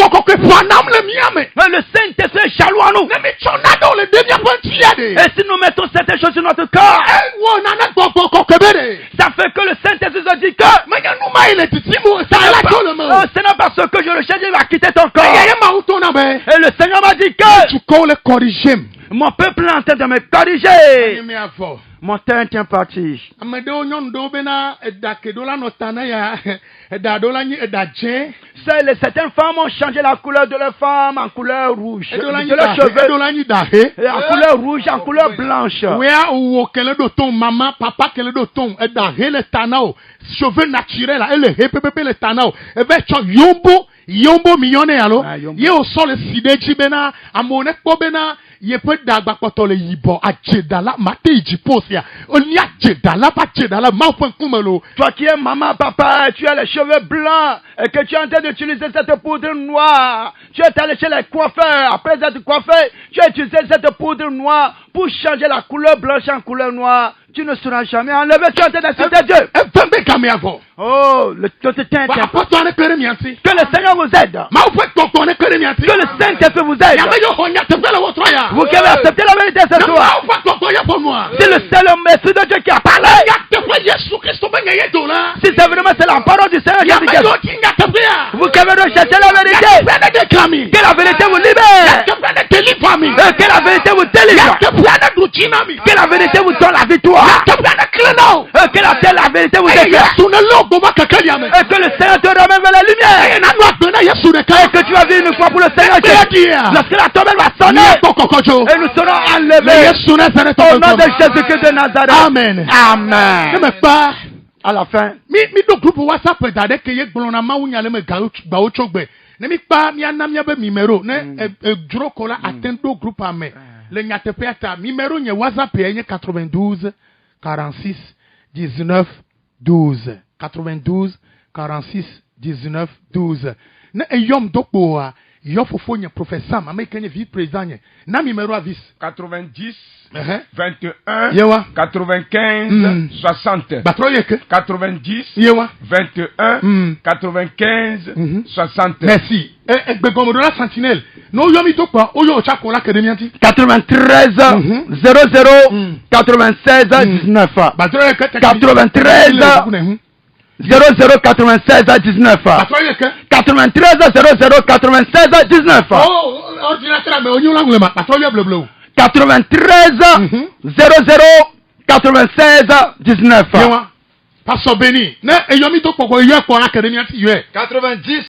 Le Saint-Esprit est jaloux en nous. Et si nous mettons certaines choses sur notre corps, ça fait que le Saint-Esprit se dit que ce n'est parce que je le cherche, il va quitter ton corps. Et le Seigneur m'a dit que mon peuple est en train de me corriger. Mon temps est parti. Certaines femmes ont changé la couleur de leurs femmes en couleur rouge. De leurs cheveux en couleur rouge, en couleur blanche. Cheveux naturels, Yombo millionnaire alors. Ye au sol sidéji bena amone ko bena ye peut dagba potole yibo ajedala mate ijiposia. Oni ajedala pa jedala ma fun kumelo. Toi qui es maman, papa, tu as les cheveux blancs et que tu es en train d'utiliser cette poudre noire. Tu es allé chez les coiffeurs. Après être coiffé, tu as utilisé cette poudre noire pour changer la couleur blanche en couleur noire. Tu ne seras jamais enlevé, tu es en train d'insulter Dieu. Oh, le temps est que le Seigneur vous aide. Que le Saint-Esprit vous aide. Vous qui avez accepté la vérité ce soir. C'est le seul Esprit de Dieu qui a parlé. Si c'est vraiment la parole du Seigneur qui a dit, vous qui avez recherché la vérité, que la vérité vous libère. Que la vérité vous délivre. Que la vérité vous donne la victoire. Que la vérité vous éclaire. Et que le Seigneur te ramène vers la lumière. Et que tu vas vivre une fois pour le Seigneur. Lorsque la tombelle va sonner, et nous serons enlevés au nom de Jésus-Christ de Nazareth. Amen. Amen. À la fin, mi do groupe WhatsApp da de ke ye gblona ma wunya le me ga o chogbe ne mi pa mi anam ya be numero ne dro kola atendo groupe ame le nyatepe ata numero nye WhatsApp ye 92 46 19 12 92 46 19 12. Na eyom dokpoa, yo fofo nye professeur, ma kenye vice-président nye. Na numéro à vice. 90 21 Yewa. 95 60. Batro yeke. 90 Yewa. 21 95 60. Merci. Begomdo la sentinelle. No yomi dokpoa, oyo chako la kedemianti. 93 00 96 19. Batro yeke. 93 0096 19. Batro yeke. 93 0096 19. Oh, ordinateur mais onyo la ngulema. Batro yeke bleu. 93 00 96 19. Yewa. Pastor Beni. Ne eyomi dokpoa ko yo ko la kedemianti yo. 90